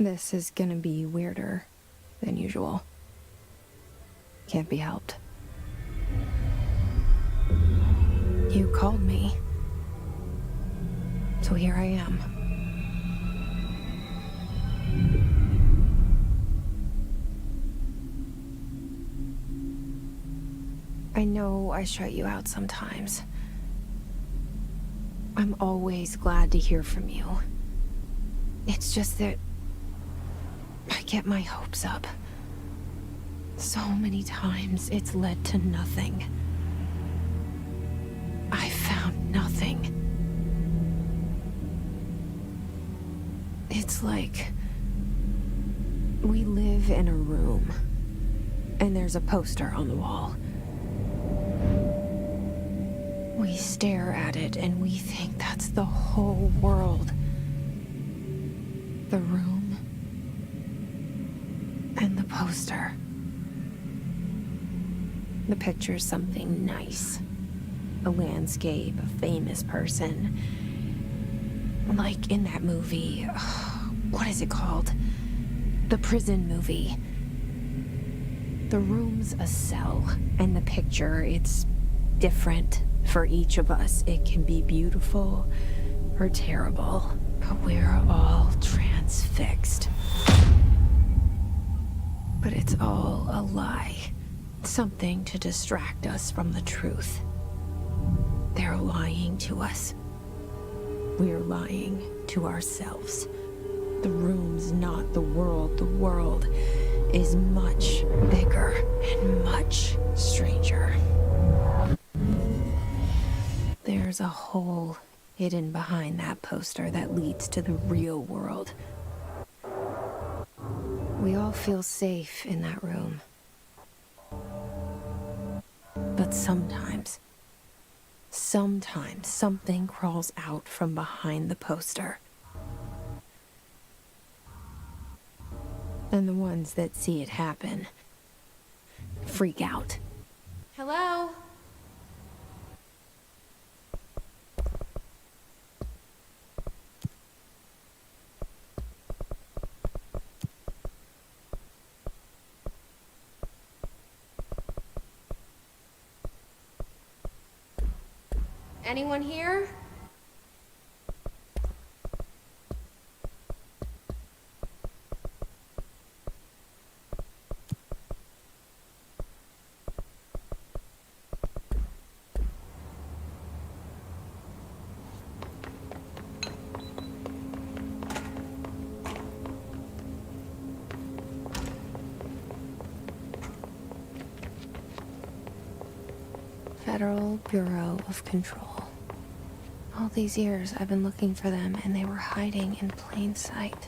This is gonna be weirder than usual. Can't be helped. You called me. So here I am. I know I shut you out sometimes. I'm always glad to hear from you. It's just that I get my hopes up. So many times it's led to nothing. I found nothing. It's like we live in a room, and there's a poster on the wall. We stare at it and we think that's the whole world. The room and the poster. The picture's something nice. A landscape, a famous person. Like in that movie, what is it called? The prison movie. The room's a cell, and the picture, it's different for each of us. It can be beautiful or terrible, but we're all transfixed. But it's all a lie. Something to distract us from the truth. They're lying to us. We're lying to ourselves. The room's not the world. The world is much bigger and much stranger. There's a hole hidden behind that poster that leads to the real world. We all feel safe in that room. But sometimes something crawls out from behind the poster. And the ones that see it happen freak out. Hello? Anyone here? Federal Bureau of Control. All these years I've been looking for them, and they were hiding in plain sight.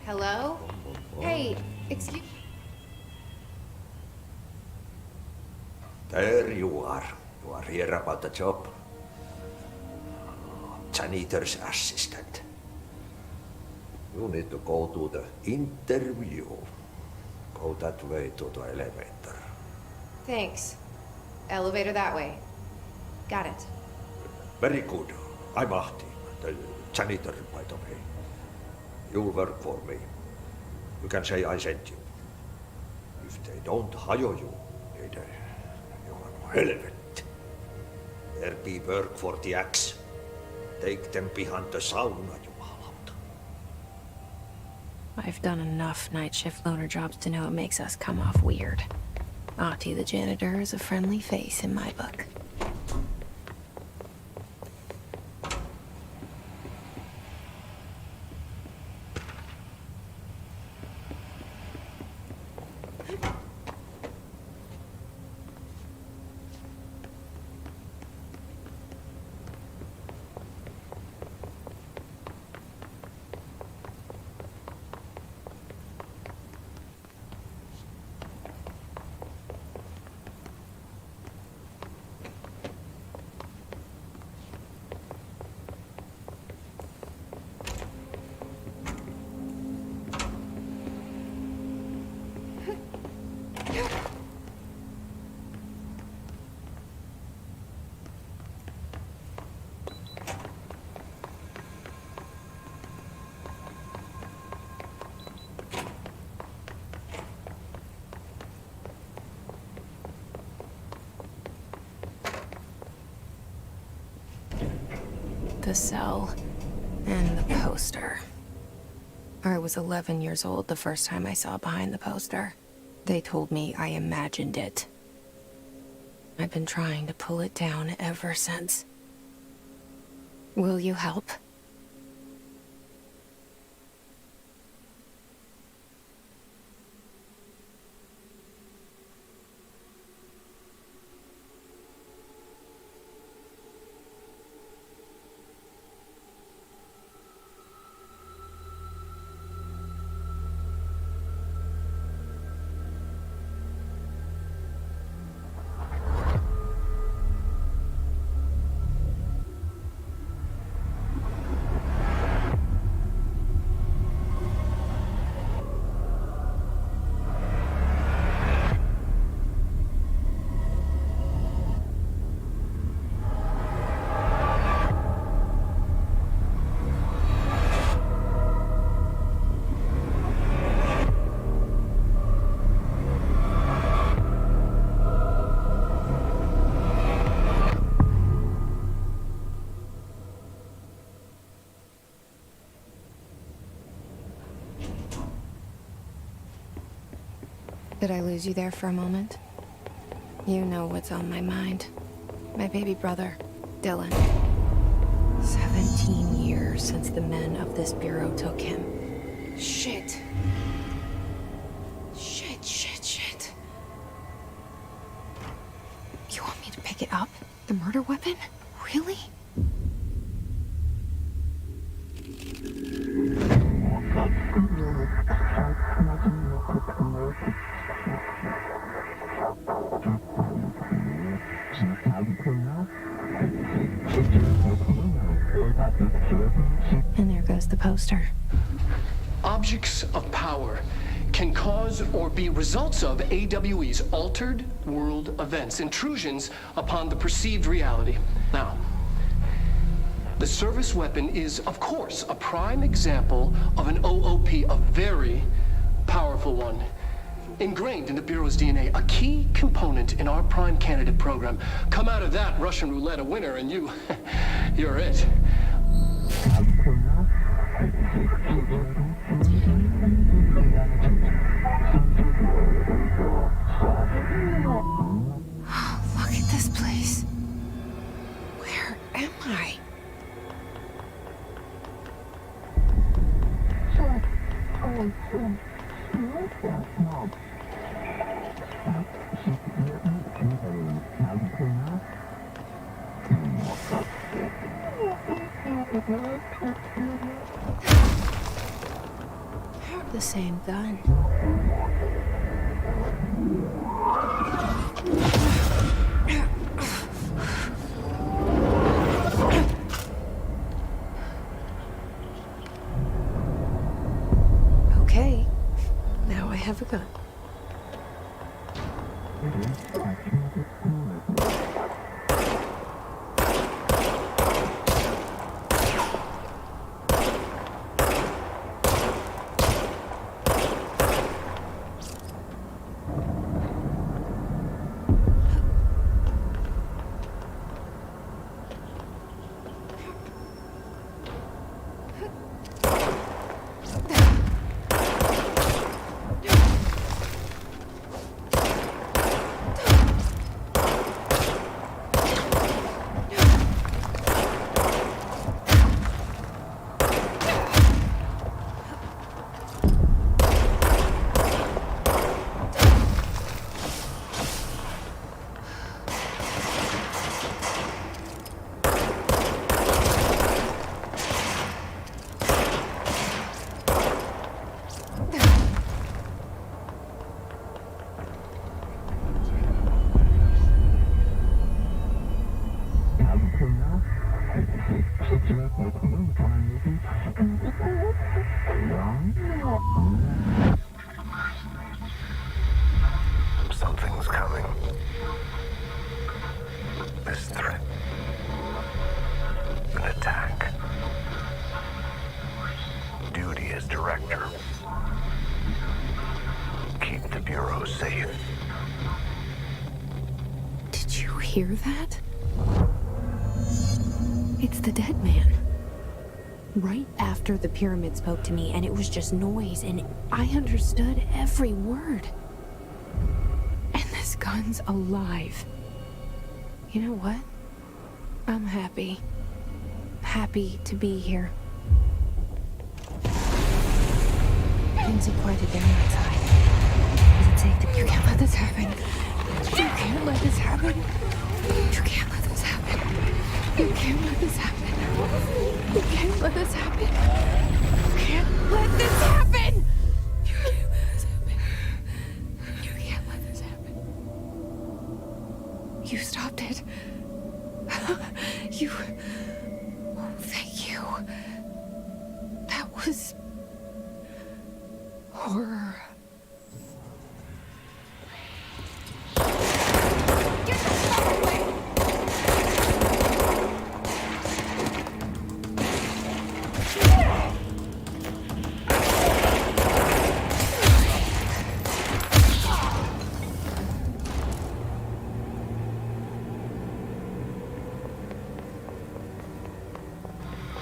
Hello? Hey, excuse... There you are. You are here about the job. Janitor's assistant. You need to go to the interview. Go that way to the elevator. Thanks. Elevator that way. Got it. Very good. I'm Ahti, the janitor, by the way. You'll work for me. You can say I sent you. If they don't hire you, you are helvet. There be work for the axe. Take them behind the sauna, jumalauta. I've done enough night shift loner jobs to know it makes us come off weird. Ahti the janitor is a friendly face in my book. the cell. And the poster. I was 11 years old the first time I saw behind the poster. They told me I imagined it. I've been trying to pull it down ever since. Will you help? Did I lose you there for a moment? You know what's on my mind. My baby brother, Dylan. 17 years since the men of this bureau took him. Shit. Shit. You want me to pick it up? The murder weapon? Really? And there goes the poster. Objects of power can cause or be results of AWE's altered world events, intrusions upon the perceived reality. Now, the service weapon is, of course, a prime example of an OOP, a very powerful one. Ingrained in the Bureau's DNA, a key component in our prime candidate program. Come out of that Russian roulette a winner and you're it. Look at this place. Where am I? The same gun. Okay, now I have a gun. Something's coming. This threat. An attack. Duty as director. Keep the Bureau safe. Did you hear that? It's the dead man. right after the pyramid spoke to me, and it was just noise, and I understood every word. And this gun's alive. You know what? I'm happy. Happy to be here. Things are quieted down outside. Is it safe to... You can't let this happen. You can't let this happen. You can't let this happen. You can't let this happen. You can't let this happen. You can't let this happen. You can't let this happen. You can't let this happen. You stopped it. You... Oh, thank you. That was... horror.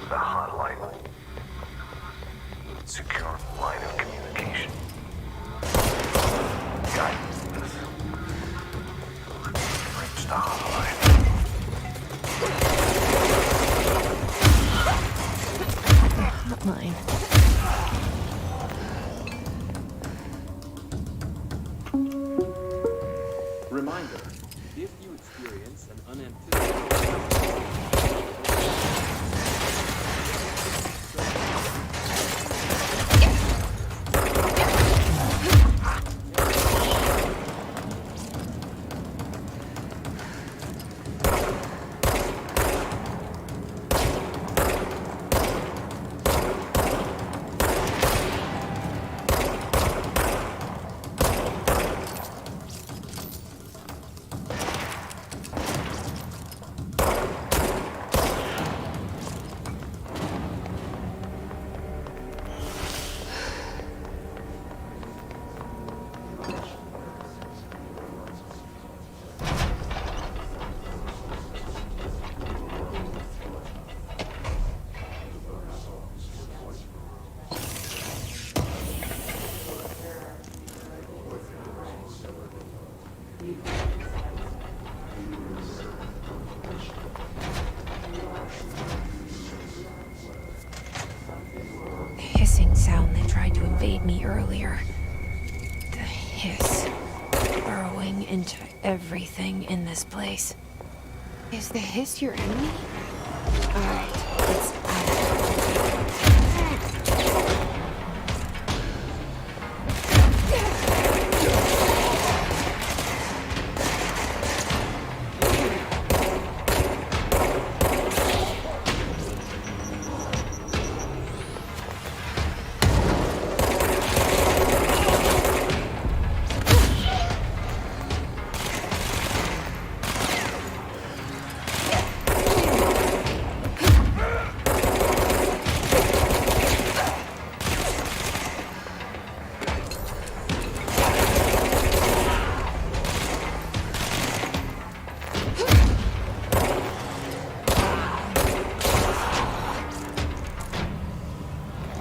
The hotline. Secure line of communication. Guidance. Reach the hotline. Hotline. Reminder, if you experience an unanticipated... Hissing sound that tried to invade me earlier. The hiss burrowing into everything in this place. Is the hiss your enemy? Alright, it's out.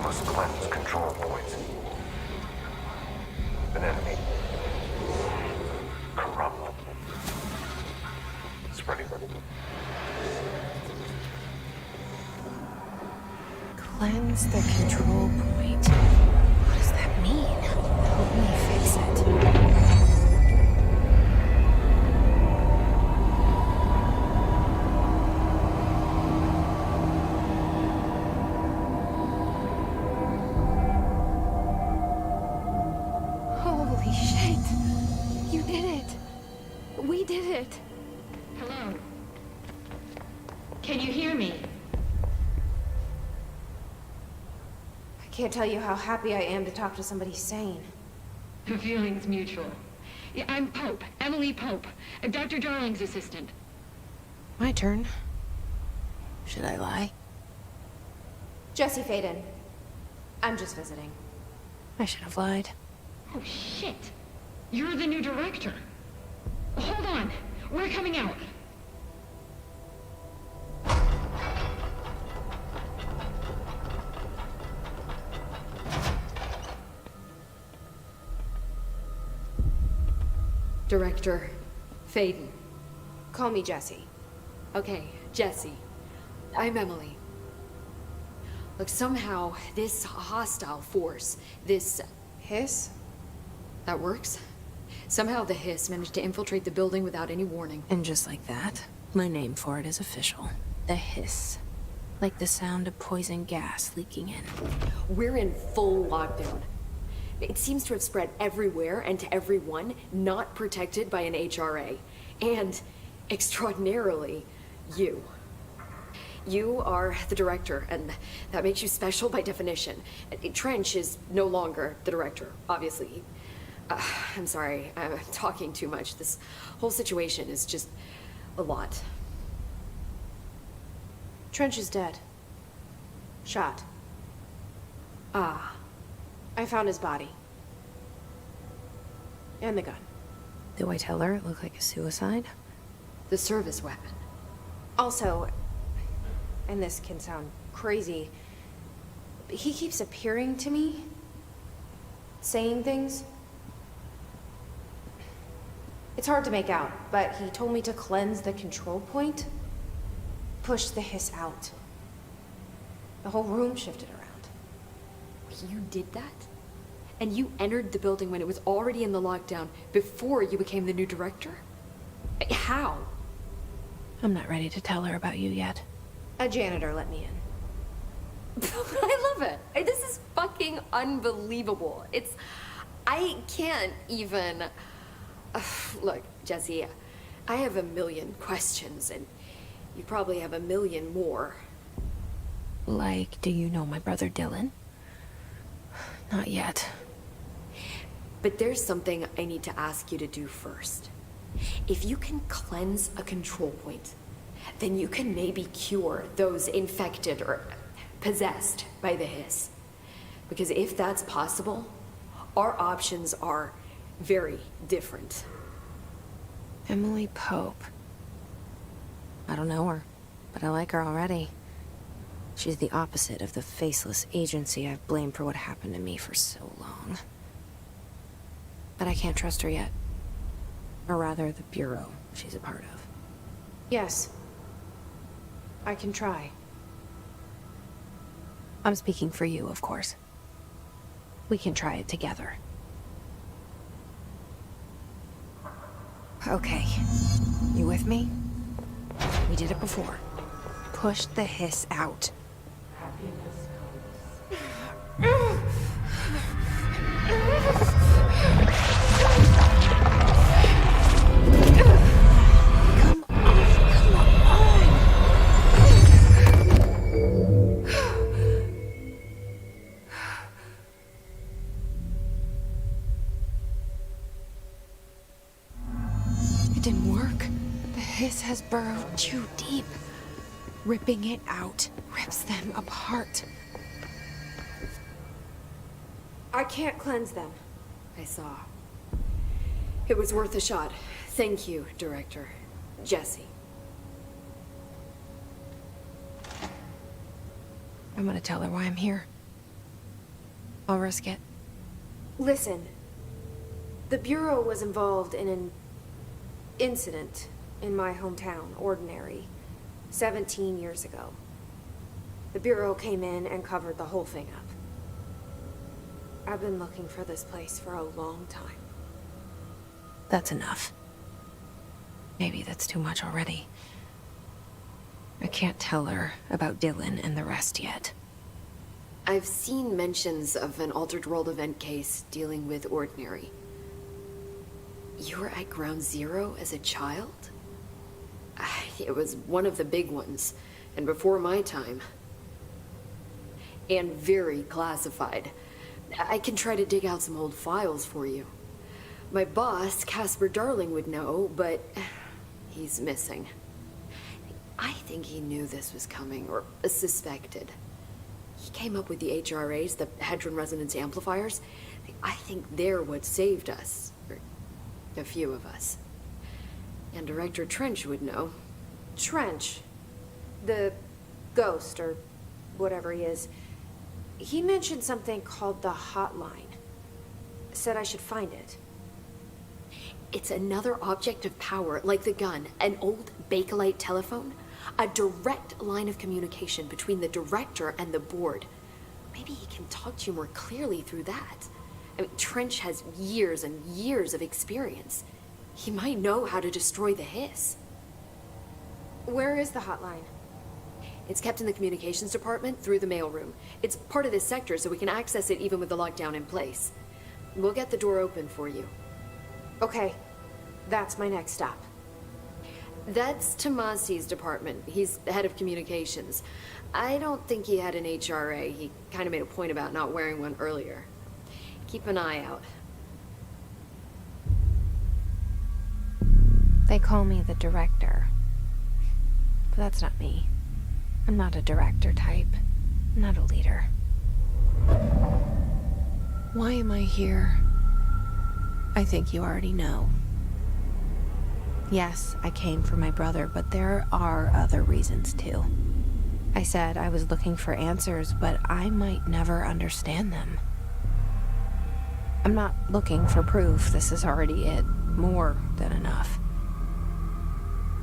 Must cleanse control points. An enemy. Corrupt. Spreading. Cleanse the control point. What does that mean? Help me fix it. Holy shit! You did it! We did it! Hello? Can you hear me? I can't tell you how happy I am to talk to somebody sane. The feeling's mutual. Yeah, I'm Pope, Emily Pope, Dr. Darling's assistant. My turn. Should I lie? Jesse Faden. I'm just visiting. I should have lied. Oh, shit. You're the new director. Hold on. We're coming out. Director Faden. Call me Jessie. Okay, Jessie. I'm Emily. Look, somehow this hostile force, this... Hiss? That works? Somehow the hiss managed to infiltrate the building without any warning. And just like that, my name for it is official. The hiss. Like the sound of poison gas leaking in. We're in full lockdown. It seems to have spread everywhere and to everyone not protected by an HRA. And, extraordinarily, you. You are the director, and that makes you special by definition. Trench is no longer the director, obviously. I'm sorry, I'm talking too much. This whole situation is just a lot. Trench is dead. Shot. Ah. I found his body. And the gun. Do I tell her it looked like a suicide? The service weapon. Also, and this can sound crazy, but he keeps appearing to me, saying things. It's hard to make out, but he told me to cleanse the control point, push the hiss out. The whole room shifted around. You did that? And you entered the building when it was already in the lockdown before you became the new director? How? I'm not ready to tell her about you yet. A janitor let me in. I love it. This is fucking unbelievable. I can't even... Look, Jessie, I have a million questions, and you probably have a million more. Like, do you know my brother Dylan? Not yet. But there's something I need to ask you to do first. If you can cleanse a control point, then you can maybe cure those infected or possessed by the hiss. Because if that's possible, our options are very different. Emily Pope. I don't know her, but I like her already. She's the opposite of the faceless agency I've blamed for what happened to me for so long. But I can't trust her yet. Or rather, the bureau she's a part of. Yes. I can try. I'm speaking for you, of course. We can try it together. Okay. You with me? We did it before. Push the hiss out. It didn't work. The hiss has burrowed too deep. Ripping it out rips them apart. I can't cleanse them. I saw. It was worth a shot. Thank you, Director. Jessie. I'm gonna tell her why I'm here. I'll risk it. Listen. The Bureau was involved in an incident in my hometown, Ordinary, 17 years ago. The Bureau came in and covered the whole thing up. I've been looking for this place for a long time. That's enough. Maybe that's too much already. I can't tell her about Dylan and the rest yet. I've seen mentions of an Altered World event case dealing with Ordinary. You were at Ground Zero as a child? It was one of the big ones, and before my time. And very classified. I can try to dig out some old files for you. My boss, Casper Darling, would know, but he's missing. I think he knew this was coming, or suspected. He came up with the HRAs, the Hadron Resonance Amplifiers. I think they're what saved us. Or a few of us. And Director Trench would know. Trench, the ghost, or whatever he is, he mentioned something called the hotline. Said I should find it. It's another object of power, like the gun, an old Bakelite telephone. A direct line of communication between the director and the board. Maybe he can talk to you more clearly through that. I mean, Trench has years and years of experience. He might know how to destroy the hiss. Where is the hotline? It's kept in the communications department through the mailroom. It's part of this sector, so we can access it even with the lockdown in place. We'll get the door open for you. Okay, that's my next stop. That's Tomasi's department. He's the head of communications. I don't think he had an HRA. He kind of made a point about not wearing one earlier. Keep an eye out. They call me the director. But that's not me. I'm not a director type. I'm not a leader. Why am I here? I think you already know. Yes, I came for my brother, but there are other reasons too. I said I was looking for answers, but I might never understand them. I'm not looking for proof. This is already it. More than enough.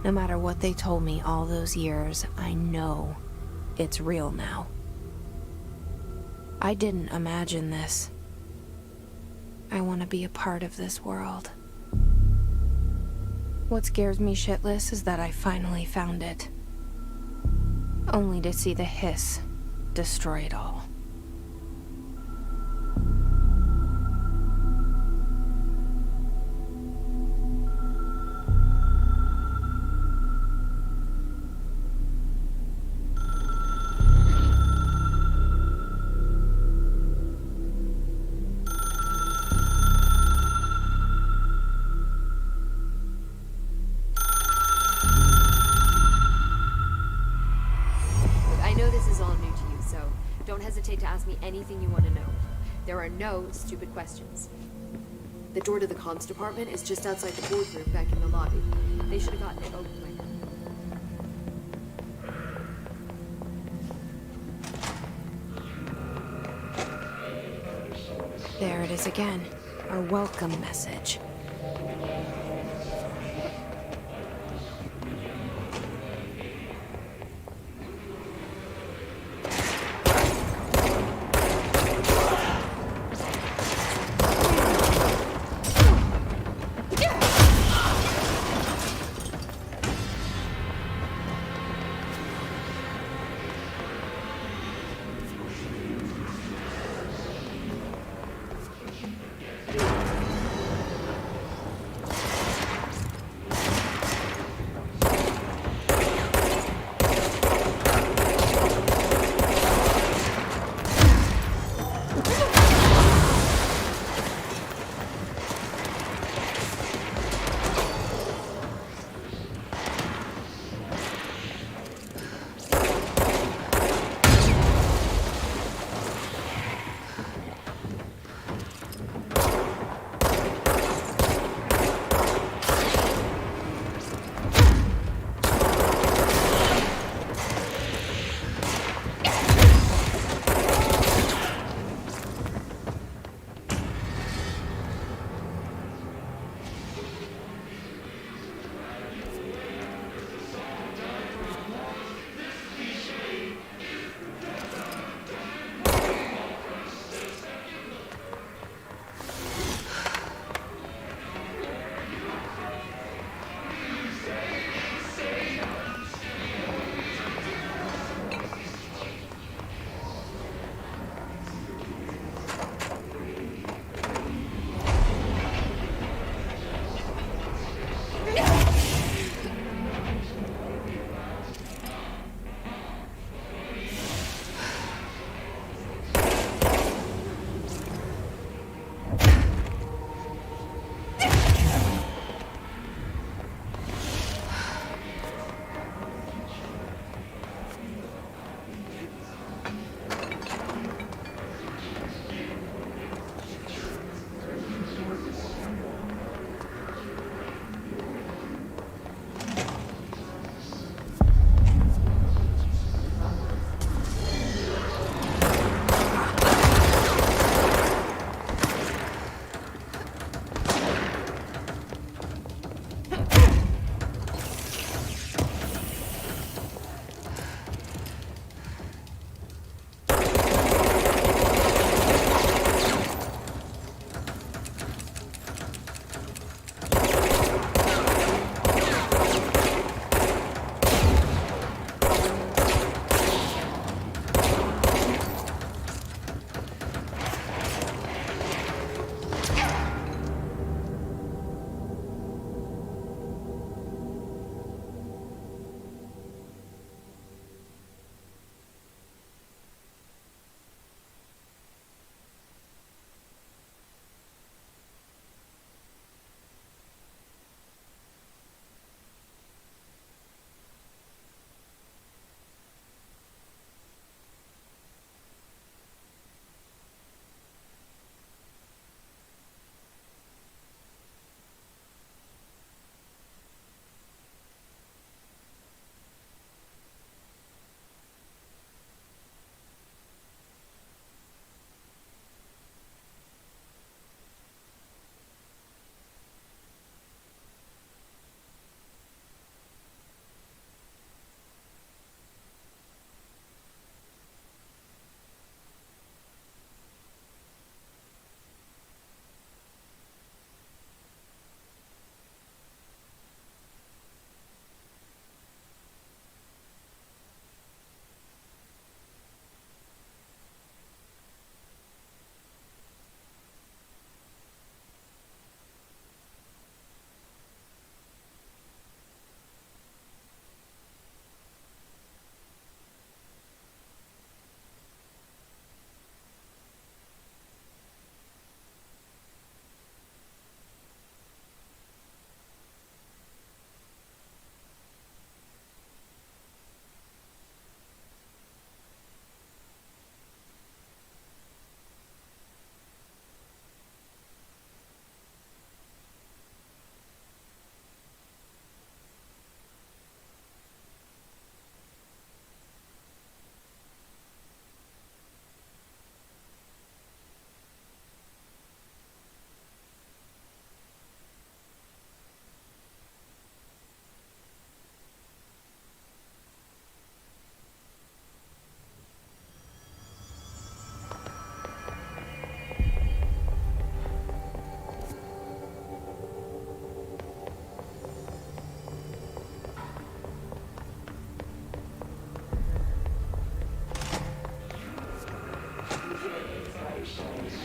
No matter what they told me all those years, I know it's real now. I didn't imagine this. I want to be a part of this world. What scares me shitless is that I finally found it. Only to see the hiss destroy it all. To ask me anything you want to know. There are no stupid questions. The door to the comms department is just outside the boardroom back in the lobby. They should have gotten it open by now. There it is again. Our welcome message.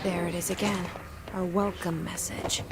There it is again. Our welcome message.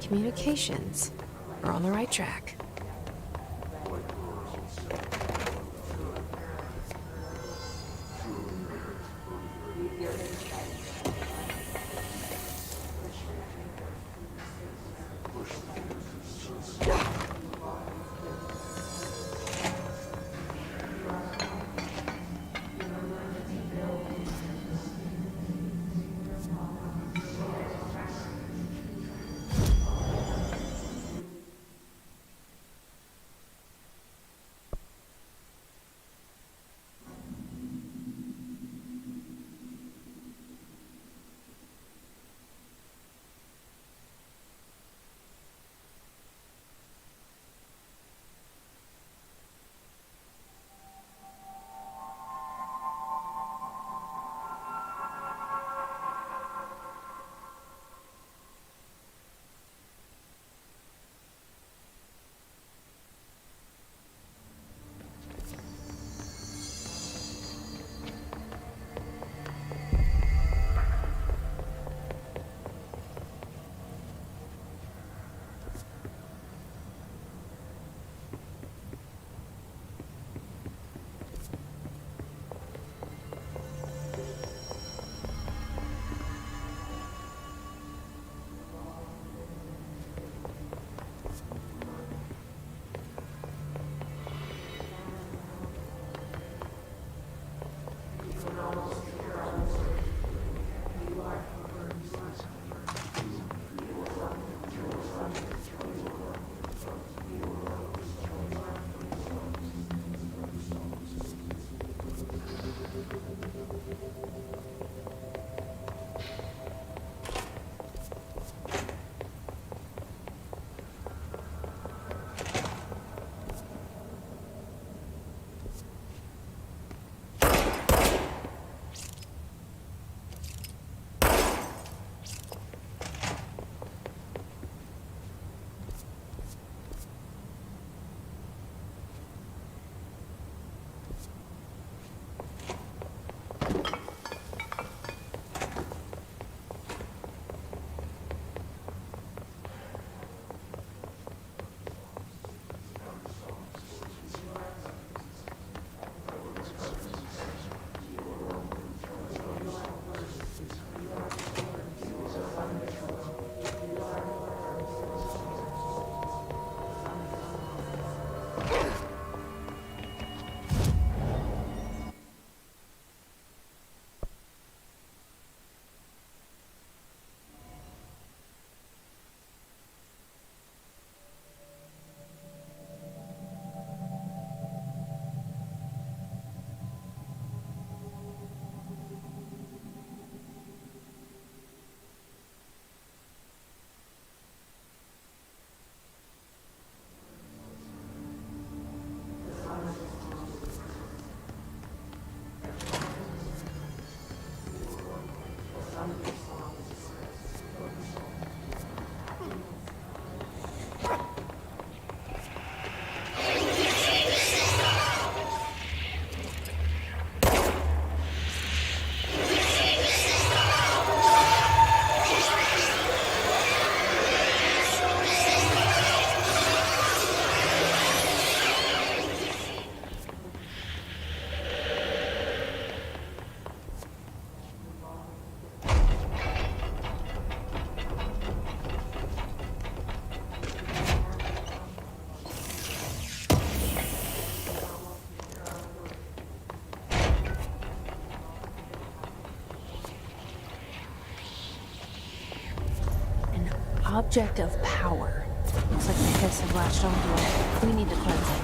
Communications. We're on the right track. object of power. Looks like the hiss have latched onto it. We need to cleanse it.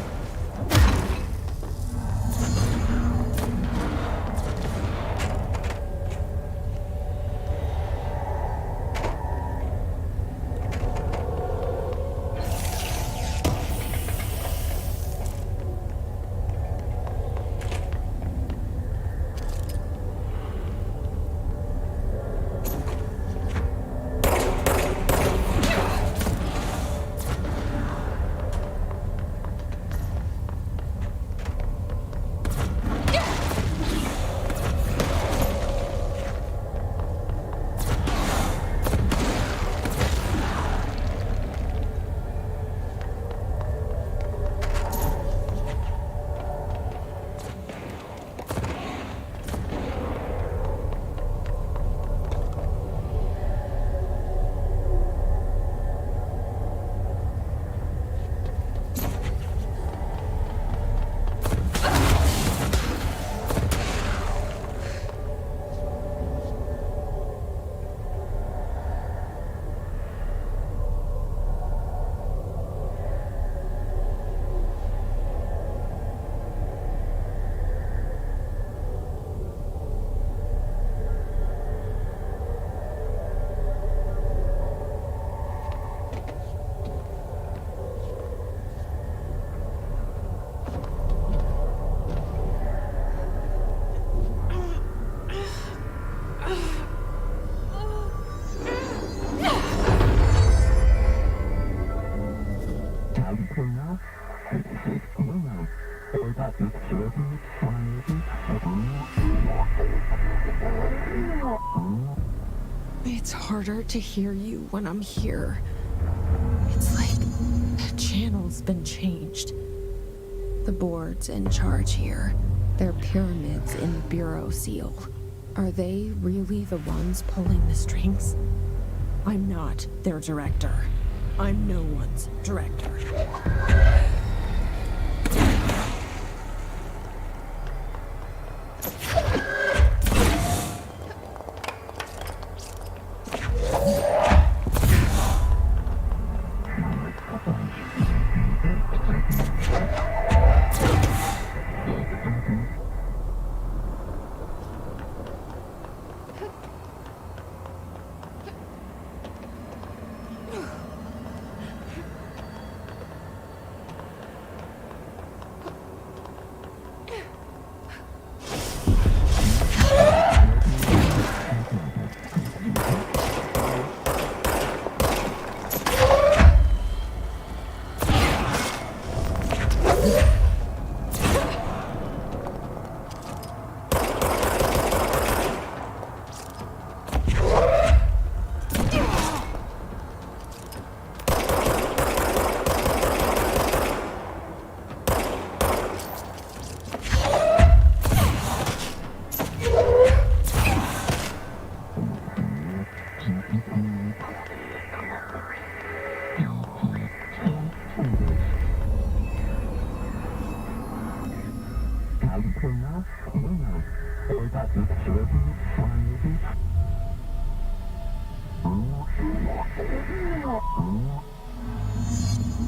It's harder to hear you when I'm here. It's like the channel's been changed. The board's in charge here. They're pyramids in Bureau seal. Are they really the ones pulling the strings? I'm not their director. I'm no one's director.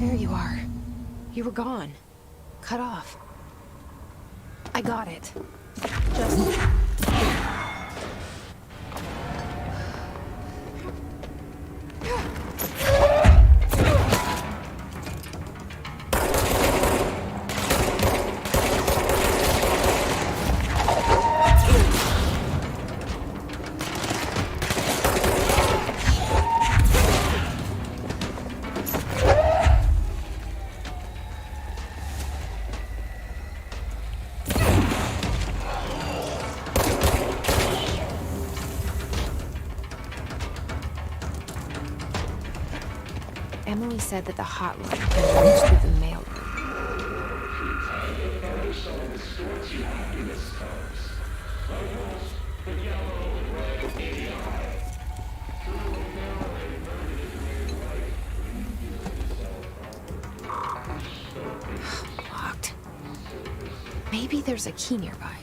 There you are. You were gone. Cut off. I got it. Just... Emily said that the hotline can reach through the mail room. Locked. Maybe there's a key nearby.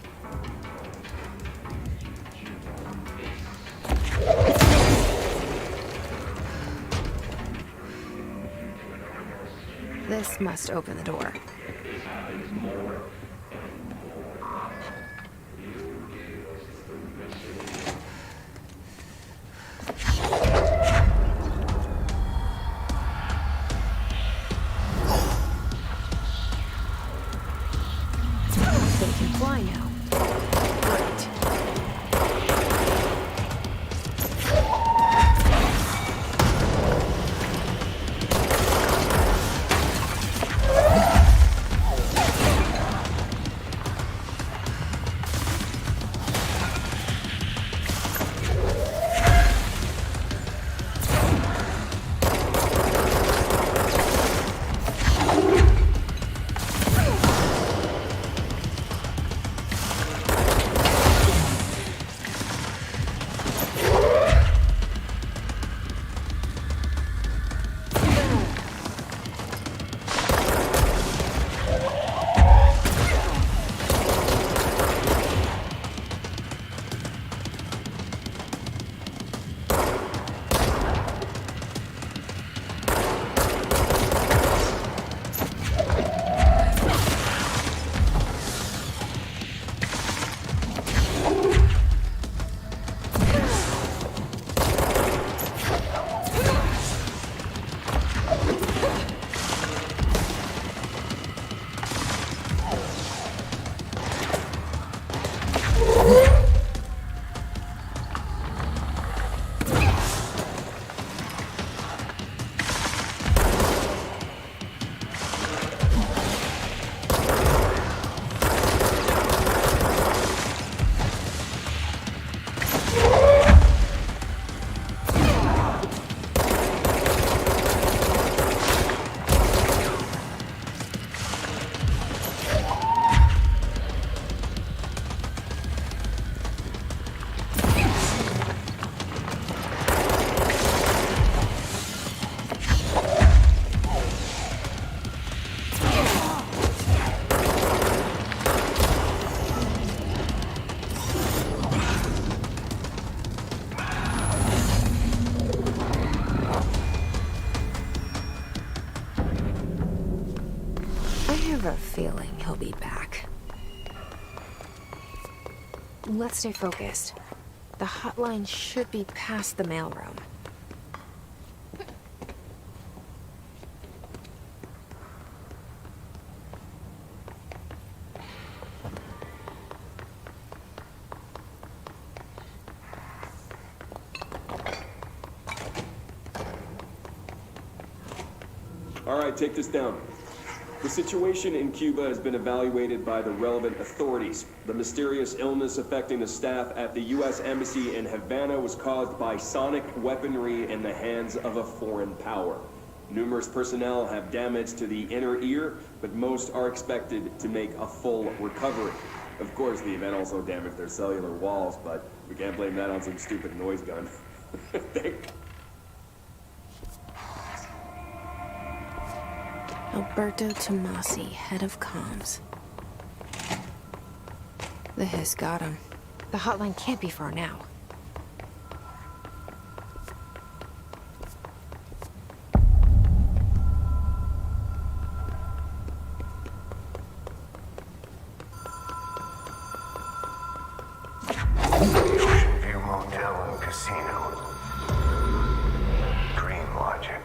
This must open the door. They can fly now. Great. I have a feeling he'll be back. Let's stay focused. The hotline should be past the mailroom. All right, take this down. The situation in Cuba has been evaluated by the relevant authorities. The mysterious illness affecting the staff at the U.S. Embassy in Havana was caused by sonic weaponry in the hands of a foreign power. Numerous personnel have damage to the inner ear, but most are expected to make a full recovery. Of course, the event also damaged their cellular walls, but we can't blame that on some stupid noise gun. Alberto Tomasi, head of comms. The hiss got him. The hotline can't be far now. Ocean View Motel and Casino. Dream Logic.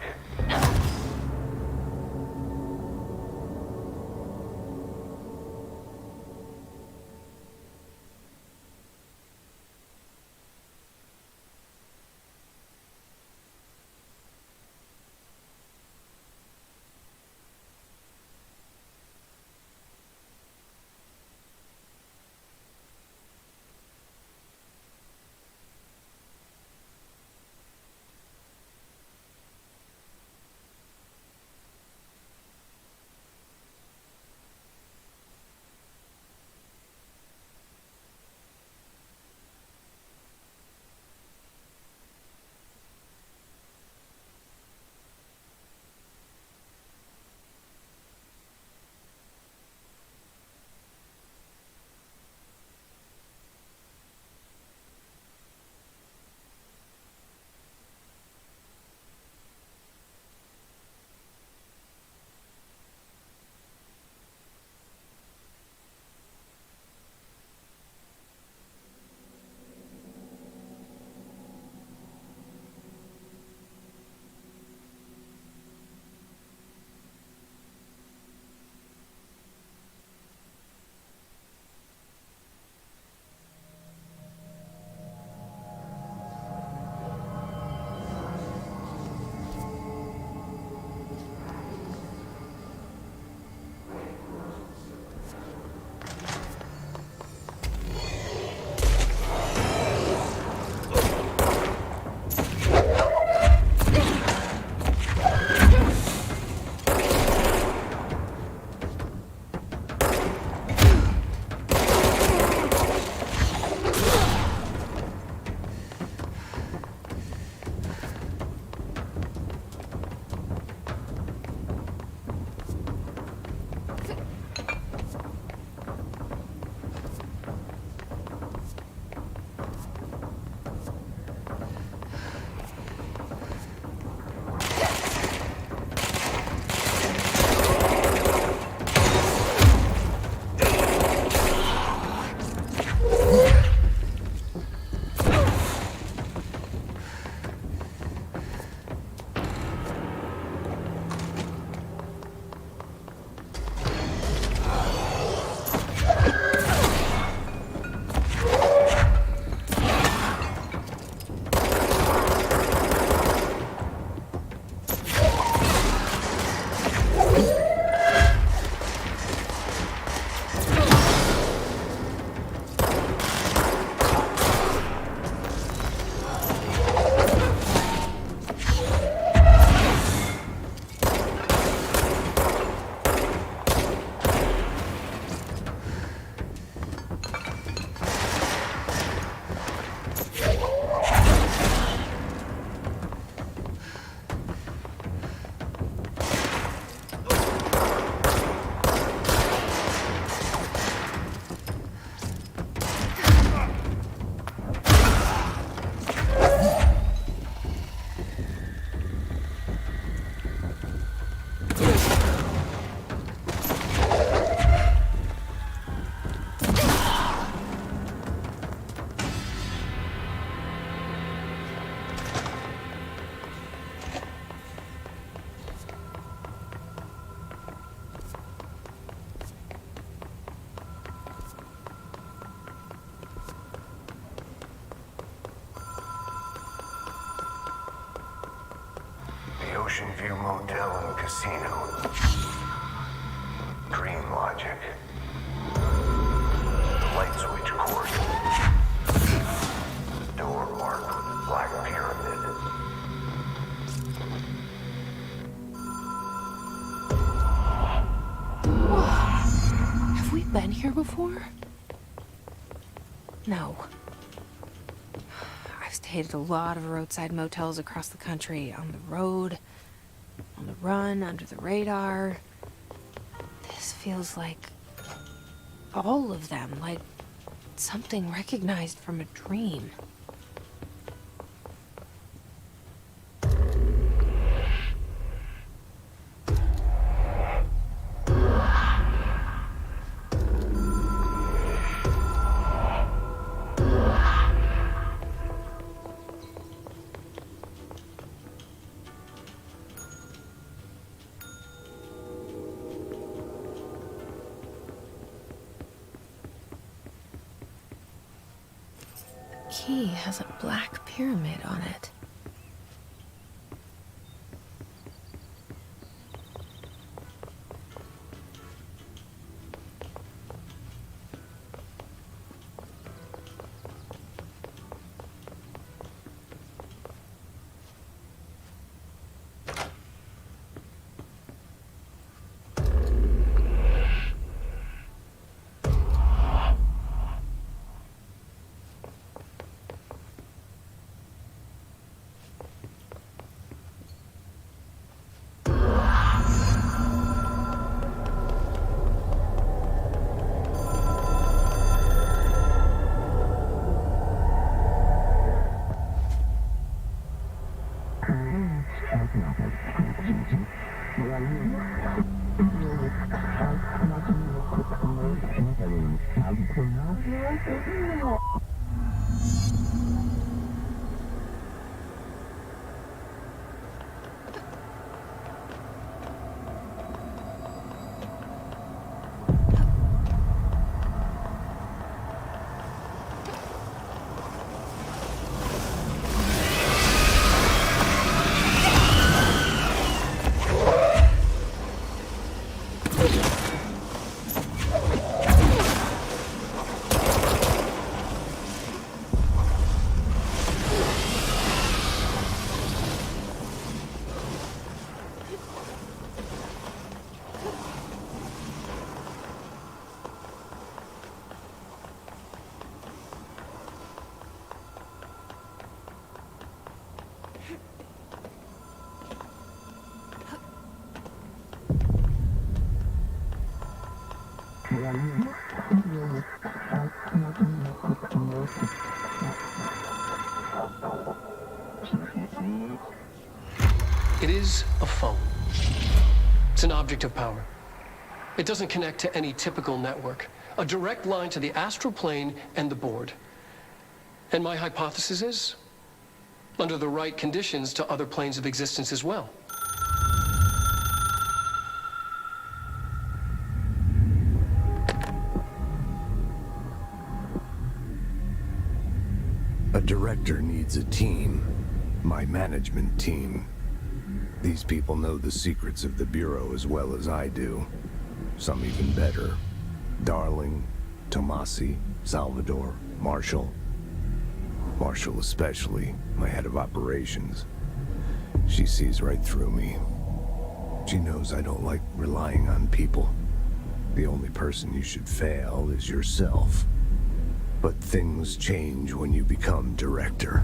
Ocean View Motel and Casino. Dream logic. The light switch cord. Door marked with black pyramid. Have we been here before? No. I've stayed at a lot of roadside motels across the country, on the road, on the run, under the radar. This feels like all of them, like something recognized from a dream. Key has a black pyramid on it. It is a phone. It's an object of power. It doesn't connect to any typical network. A direct line to the astral plane and the board. And my hypothesis is, under the right conditions, to other planes of existence as well. A director needs a team. My management team. These people know the secrets of the Bureau as well as I do. Some even better. Darling, Tomasi, Salvador, Marshall. Marshall especially, my head of operations. She sees right through me. She knows I don't like relying on people. The only person you should fail is yourself. But things change when you become director.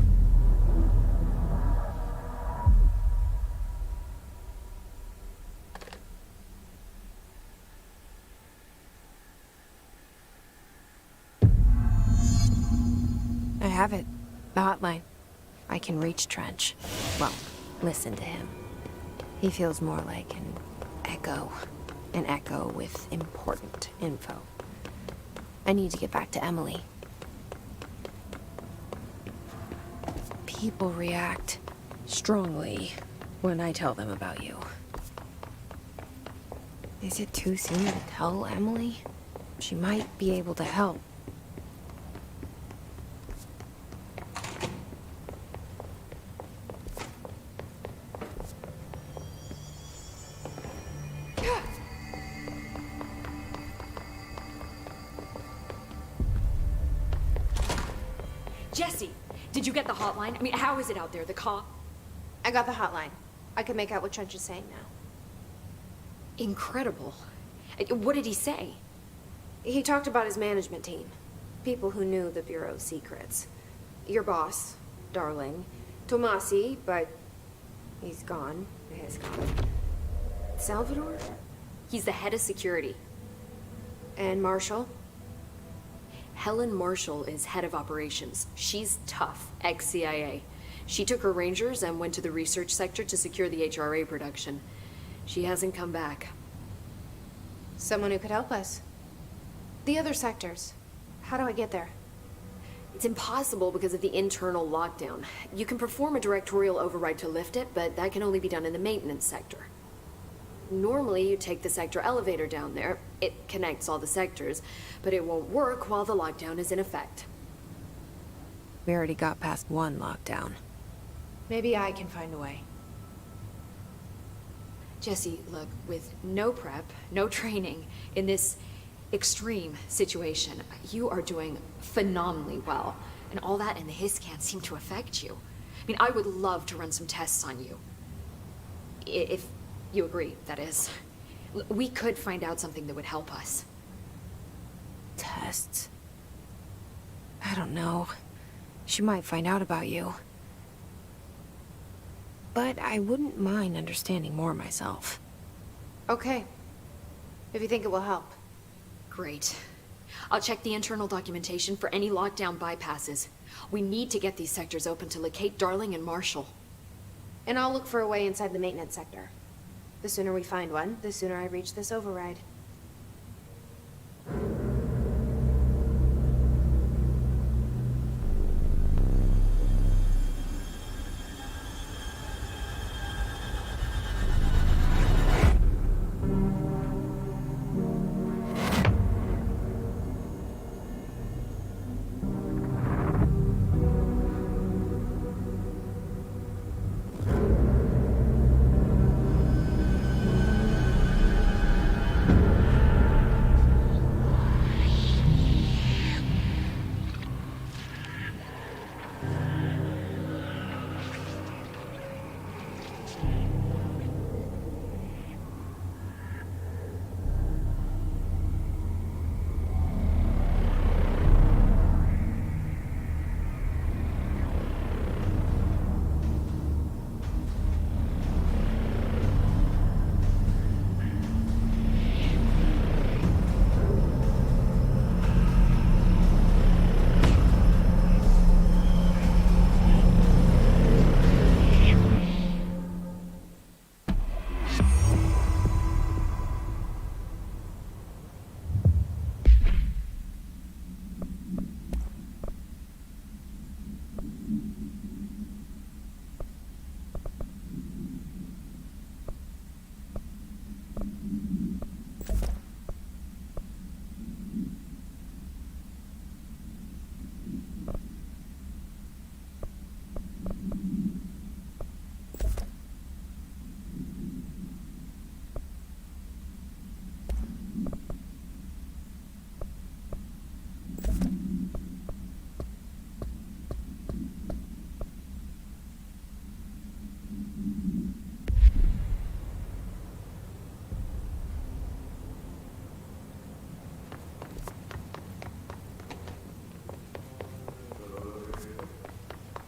I have it. The hotline. I can reach Trench. Well, listen to him. He feels more like an echo. An echo with important info. I need to get back to Emily. People react strongly when I tell them about you. Is it too soon to tell Emily? She might be able to help. Jesse, did you get the hotline? I mean, how is it out there? The cop? I got the hotline. I can make out what Trench is saying now. Incredible. What did he say? He talked about his management team. People who knew the Bureau's secrets. Your boss, Darling. Tomasi, but he's gone. He's gone. Salvador? He's the head of security. And Marshall? Helen Marshall is head of operations. She's tough, ex-CIA. She took her Rangers and went to the research sector to secure the HRA production. She hasn't come back. Someone who could help us. The other sectors. How do I get there? It's impossible because of the internal lockdown. You can perform a directorial override to lift it, but that can only be done in the maintenance sector. Normally, you take the sector elevator down there. It connects all the sectors, but it won't work while the lockdown is in effect. We already got past one lockdown. Maybe I can find a way. Jesse, look, with no prep, no training, in this extreme situation, you are doing phenomenally well. And all that and the hiss can't seem to affect you. I mean, I would love to run some tests on you. If you agree, that is. We could find out something that would help us. Tests? I don't know. She might find out about you. But I wouldn't mind understanding more myself. Okay. If you think it will help. Great. I'll check the internal documentation for any lockdown bypasses. We need to get these sectors open to locate Darling and Marshall. And I'll look for a way inside the maintenance sector. The sooner we find one, the sooner I reach this override.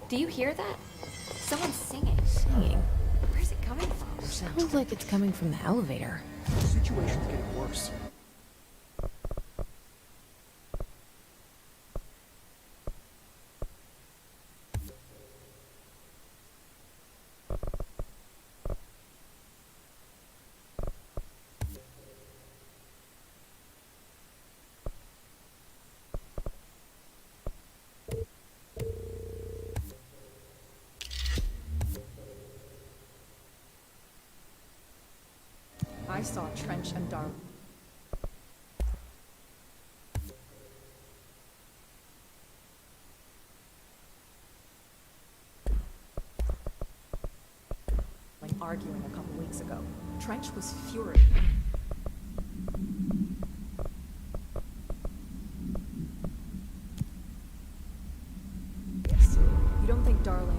Do you hear that? Someone's singing. Singing? Where's it coming from? Sounds like it's coming from the elevator. The situation's getting worse. I saw Trench and Darling arguing a couple weeks ago. Trench was furious. darling.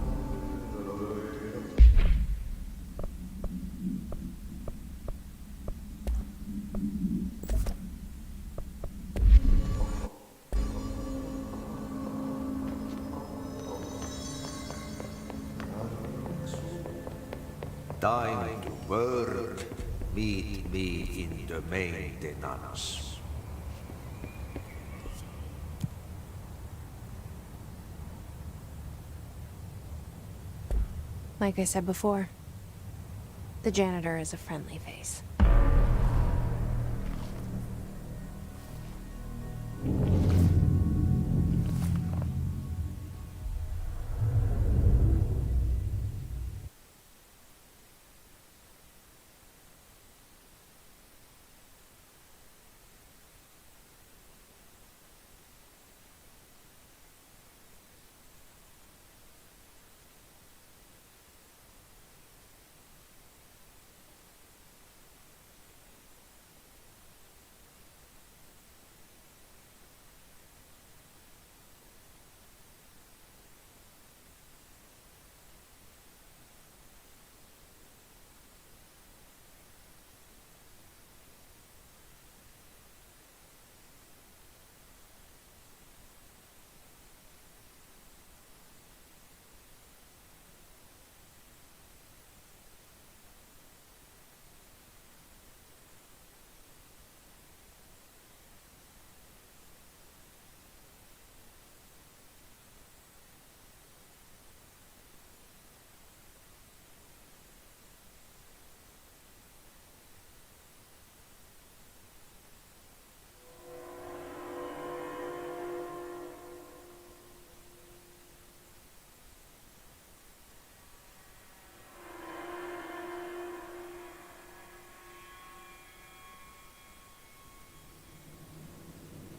Time to work. Meet me in the maintenance. Like I said before, the janitor is a friendly face.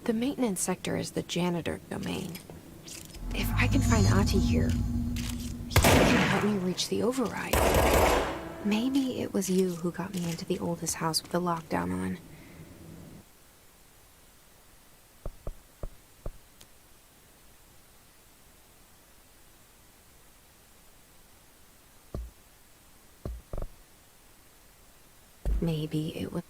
The maintenance sector is the janitor domain. If I can find Ati here, he can help me reach the override. Maybe it was you who got me into the oldest house with the lockdown on. Maybe it was...